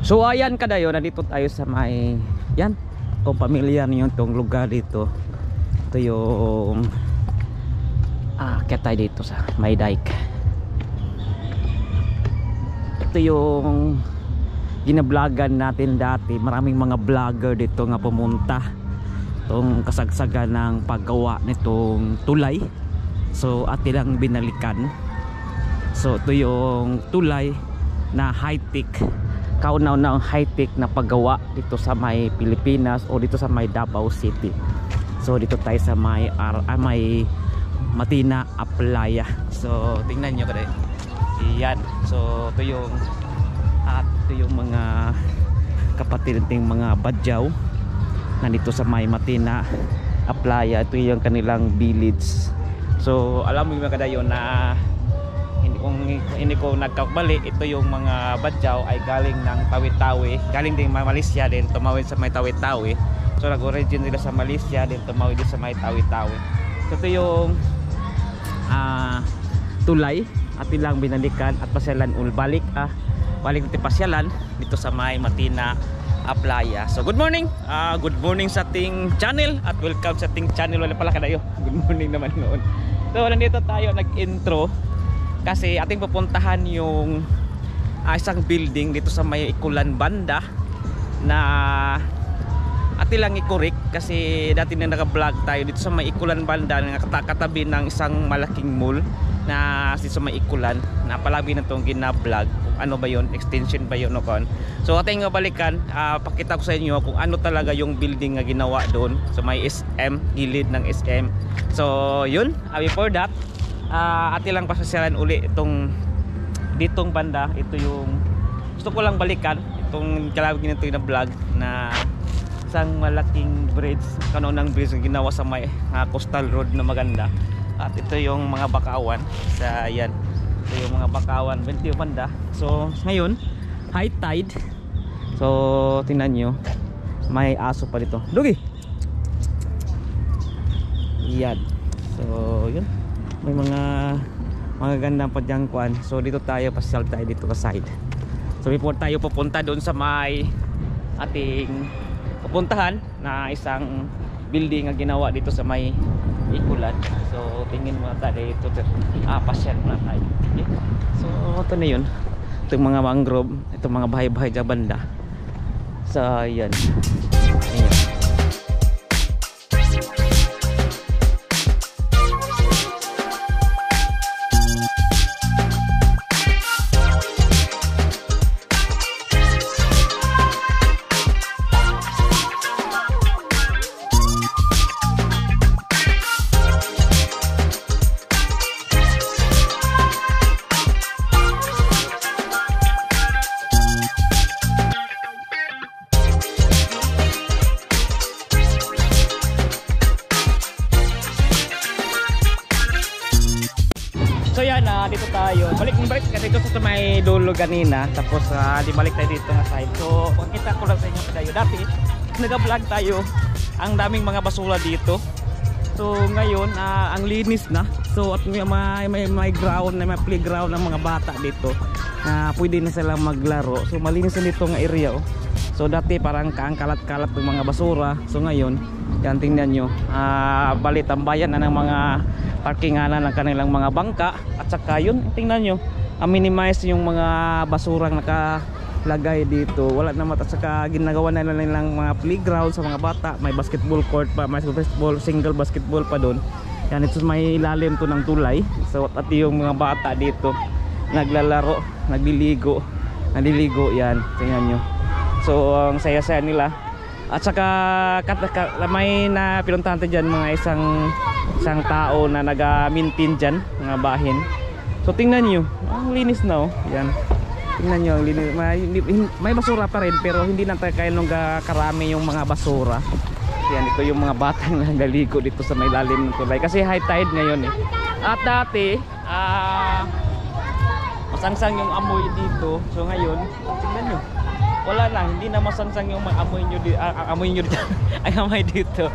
So ayan kadayo, nandito tayo sa may yan, kung pamilyar niyo itong lugar dito. Ito yung kaya tayo dito sa may dike. Ito yung ginablogan natin dati. Maraming mga vlogger dito nga pumunta itong kasagsagan ng paggawa nitong tulay. So at ilang binalikan. So ito yung tulay na high-tech, kaunaw-naw high-tech na paggawa dito sa may Pilipinas o dito sa may Davao City. So dito tayo sa may Matina Aplaya. So tingnan nyo kada yan. So ito yung mga kapatid nating mga badyaw nandito sa may Matina Aplaya. Ito yung kanilang village. So alam mo yung mga kadayo na hindi ko nagkakabali, ito yung mga badyaw ay galing ng Tawi-Tawi, galing din Malaysia din, tumawid sa may Tawi-Tawi. So nag-origin sila sa Malaysia din, tumawid din sa may Tawi-Tawi. So ito yung tulay at ilang binalikan at pasyalan balik natin pasyalan dito sa may Matina Aplaya. So good morning sa ating channel at welcome sa ating channel. Wala pala kadayo, good morning naman noon. So nandito tayo nag-intro kasi ating pupuntahan yung isang building dito sa may Ikulan banda na atilang ikurik kasi dati na naka-vlog tayo dito sa may Ikulan banda na katabi ng isang malaking mall na dito sa may Ikulan na palabi na itong gina-vlog kung ano ba yun, extension ba yun o kon. So ating balikan, pakita ko sa inyo kung ano talaga yung building na ginawa doon sa may SM, gilid ng SM. So yun, before that ati lang pasasyalan uli ditong banda. Ito yung gusto ko lang balikan, itong kalawag nito yung vlog na isang malaking bridge, kanunang bridge na ginawa sa may coastal road na maganda. At ito yung mga bakawan sa yan, ito yung mga bakawan 20 banda. So ngayon high tide, so tingnan nyo may aso pa dito, Dugi yan. So yun, may mga gandang padyangkuan. So dito tayo, pasyal tayo dito sa side. So before tayo pupunta doon sa may ating pupuntahan na isang building na ginawa dito sa may Ikulan. So tingin mo tayo dito, pasyal muna tayo. Okay? So ito na yun, itong mga mangrove, itong mga bahay-bahay dyan banda. So yan, ayan. So yan, dito tayo. Balik kasi dito sa may dulo kanina. Tapos di balik tayo dito na side. So pakita ko lang sa inyo kadayo. Dati nag-vlog tayo, ang daming mga basura dito. So ngayon ang linis na. So at may ground, may playground ng mga bata dito na pwede na silang maglaro. So malinis na dito nga area. So dati parang kaangkalat-kalat ng mga basura. So ngayon, yan tingnan nyo, balitambayan na ng mga parkinganan ng kanilang mga bangka. At saka yun, tingnan nyo, minimize yung mga basurang nakalagay dito. Wala naman. At saka ginagawa na nilang mga playground sa mga bata. May basketball court pa, may single basketball pa doon. Yan, ito may ilalim to ng tulay. So at yung mga bata dito naglalaro, naliligo yan, tingnan nyo. So ang saya-saya nila. At saka may na pinuntahan tayo dyan mga isang tao na naga-maintain dyan mga bahin. So tingnan nyo, ang linis na yan. Tingnan nyo, ang linis. May basura pa rin pero hindi na tayo kaya nung karami yung mga basura. Yan, ito yung mga batang nagaligo dito sa may lalim ng tulay kasi high tide ngayon eh. At dati masangsang yung amoy dito. So ngayon, tingnan nyo, wala na, hindi na masangsang yung amoy nyo dito. Ay, amoy dito.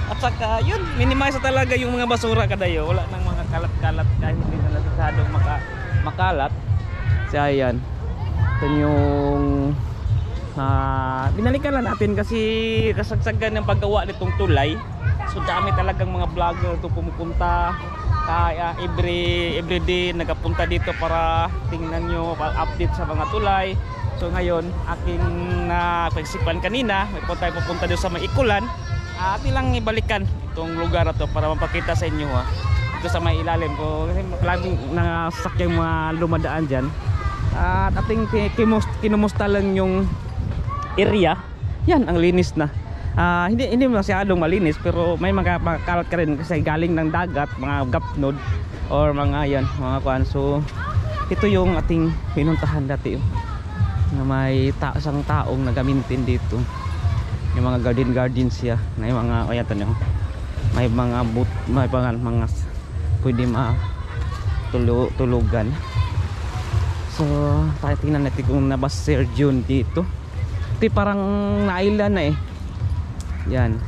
At saka yun, minimize talaga yung mga basura kadayo. Wala nang mga kalat-kalat kahit hindi na masyadong makalat. So ayan, ito yung binalikan lang natin kasi kasagsagan ng paggawa nitong tulay. So dami talagang mga vlogger to pumupunta. Kaya every day nagapunta dito para tingnan nyo, update sa mga tulay. So ngayon aking pagsipan kanina, may pupunta doon sa may Ikulan. Atin lang ibalikan itong lugar na to para mapakita sa inyo ito sa may ilalim ko kasi laging nasasakyang mga lumadaan dyan. At ating kinumusta lang yung area. Yan, ang linis na. Hindi masyadong malinis pero may mga kalat ka rin kasi galing ng dagat, mga gapnod or mga yan, mga kuan. So ito yung ating pinuntahan dati na may isang taong nagamintin dito. Yung mga garden siya na yung mga ayatan nyo. May mga mga pwede tulugan. So tingnan natin kung nabas Sir June dito. Ito parang na-island na yan.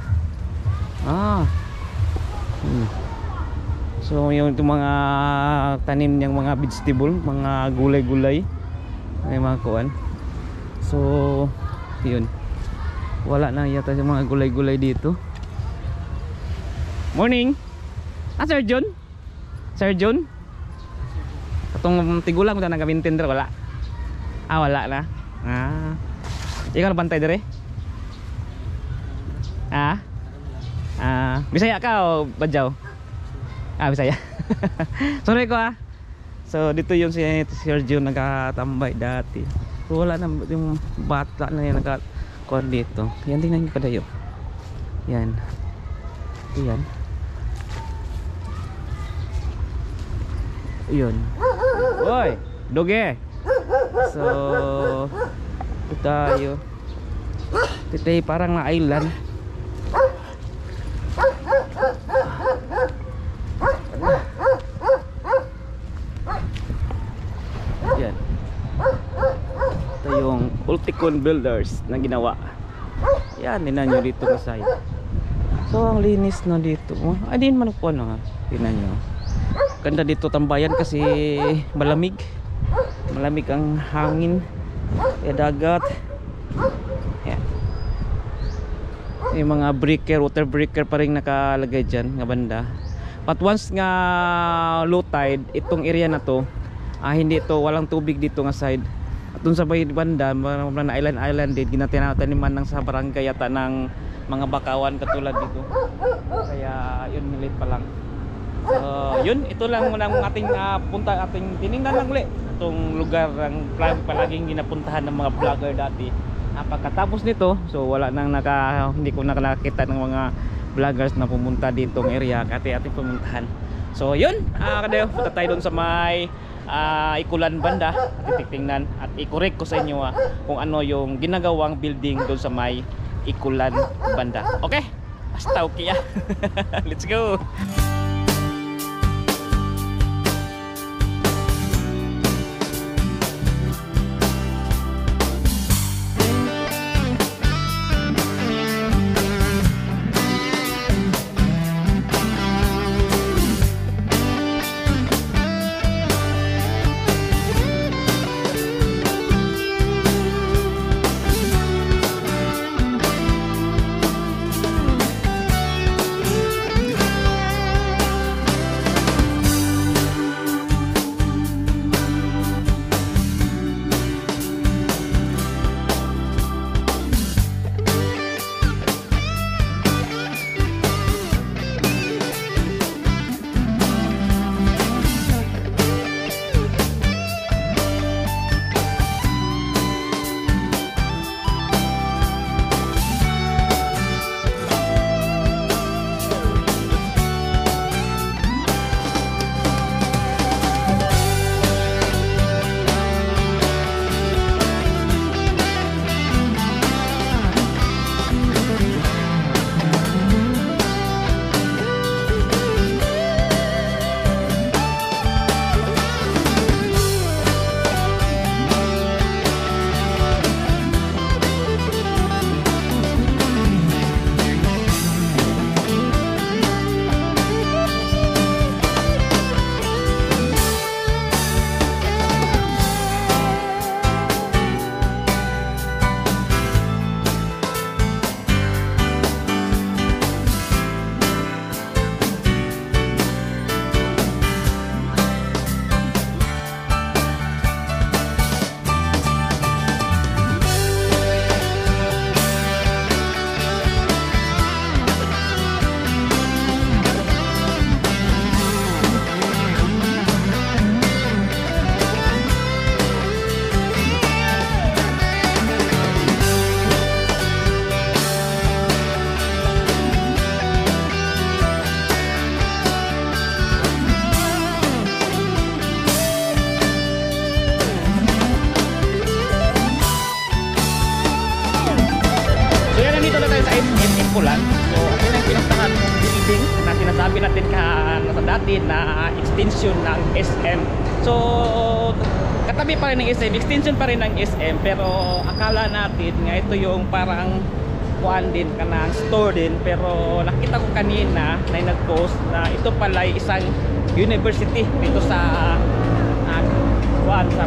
So yung mga tanim niyang mga vegetable, mga gulay-gulay, may mga kuwan. So yun, wala na yata yung mga gulay-gulay dito. Morning. Sir June? Sir June? Itong tigulang ko na nag-maintain dito, wala? Wala na. Ikaw na bantay dire? Bisaya ka o Badyaw? Bisaya. Sorry ko So dito yung si Sir June nagkatambay dati. So wala na yung bata na yung nagkakuan dito. Yan, tingnan nyo padayo. Yan. Yan. Yun. Oy, doge. So ito tayo. Ito parang na island. Yan. Ito yung Ulticon Builders na ginawa. Yan, tingnan nyo dito sa side. So ang linis na dito. Ay din man po tingnan nyo. Ganda dito tambayan kasi malamig. Malamig ang hangin. Dagat. Yan. Yung mga water breaker pa rin nakalagay dyan nga banda. But once nga low tide, itong area na to, hindi ito, walang tubig dito nga side. At dun sa banda, na island din, ginataniman ng sa barangay yata ng mga bakawan katulad dito. Kaya yun, malit pa lang. So yun, ito lang ang ating punta, ating tiningnan lang ulit. Itong lugar ang palaging ginapuntahan ng mga vlogger dati. Pagkatapos nito, so wala nang hindi ko nakakita ng mga vloggers na pumunta ditong area kaya ating pumuntahan. So yun, kadayo punta tayo doon sa may Ikulan banda at titingnan at i-correct ko sa inyo kung ano yung ginagawang building doon sa may Ikulan banda. Okay? Basta okay Let's go. nasabi natin sa dati na extension ng SM. So katabi pa rin ng SM, extension pa rin ng SM, pero akala natin nga ito yung parang kuan din kanang store din, pero nakita ko kanina na nag-post na ito pala ay isang university dito sa kuan sa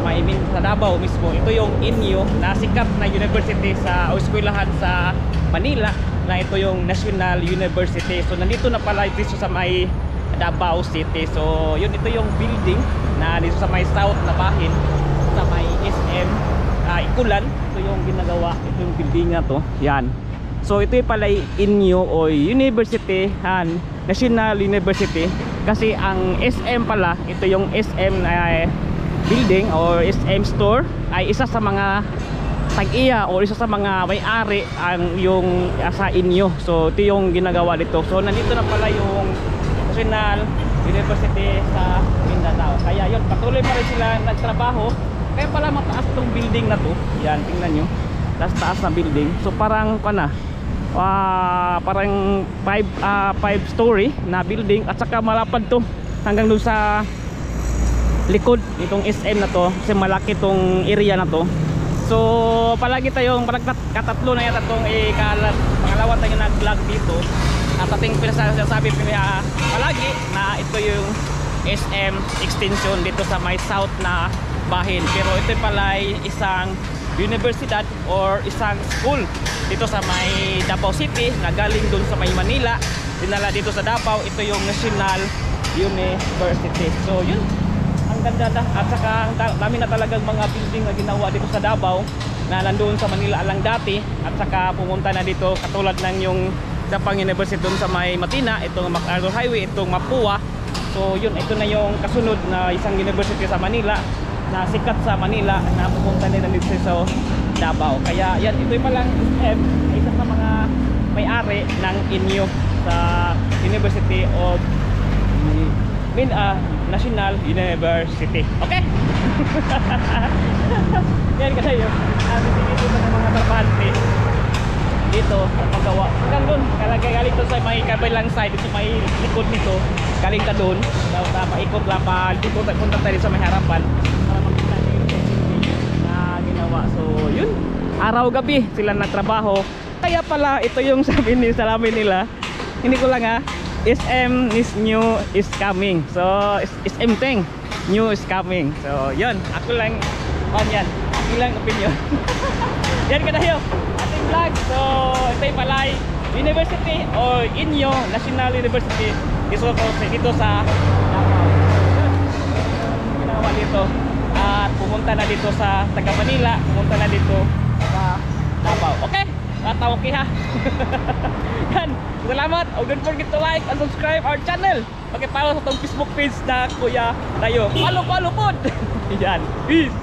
sa Davao mismo. Ito yung Inyo na sikat na university sa o eskwelahan sa Manila, na ito yung National University. So nandito na pala ito sa may Davao City. So yun, ito yung building na dito sa may south na bahin sa may SM Ikulan. Ito yung ginagawa, ito yung building na to. Yan. So ito yung pala Inyo o University, National University, kasi ang SM pala, ito yung SM building or SM store ay isa sa mga tag-iya o isa sa mga may-ari ang yung sa Inyo. So ito yung ginagawa dito. So nandito na pala yung National University sa Mindanao. Kaya yun, patuloy pa rin sila nagtrabaho. Kaya pala mataas tong building na to. Yan, tingnan nyo, taas na building. So parang parang 5 story na building, at saka malapad to hanggang dun sa likod itong SM na to, kasi malaki tong area na to. So palagi tayong katatlo na yata itong pangalawa tayo nag-vlog dito, at ating pinasasabi palagi na ito yung SM extension dito sa may south na bahin. Pero ito pala ay isang universidad or isang school dito sa may Davao City na galing dun sa may Manila, dinala dito sa Davao. Ito yung National University. So yun, ang ganda na, at saka ang dami na talagang mga building na ginawa dito sa Davao na nandoon sa Manila lang dati, at saka pumunta na dito katulad ng yung Japang University dun sa may Matina, itong MacArthur Highway, itong Mapua. So yun, ito na yung kasunod na isang university sa Manila na sikat sa Manila na pupunta nila dito sa Davao. Kaya yan, ito pa lang SM, isa sa mga may-ari ng Inyo sa University of National University. Okay? Yan kasi yun, dito ng mga trabahante dito ang paggawa hanggang doon, galing to sa may kabilang side, dito may likod nito, galing ka doon, maikot lang pa dito, punta tayo sa may harapan para makita nyo yung na ginawa. So yun, araw gabi sila nagtrabaho. Kaya pala ito yung salamin nila, hindi ko lang SM is new is coming. So SM thing new is coming. So yun, ako lang yan, ilang opinion. Yan ka tayo ating vlog. So ito yung palay University o Inyo National University dito sa Davao. Ginawa dito at pumunta na dito sa taga Manila, pumunta na dito sa Davao. Okay, okay ha. Yan, salamat. Don't forget to like and subscribe our channel. Paki-follow sa tong Facebook page na Kuya Dayo. Follow po. Yan, peace.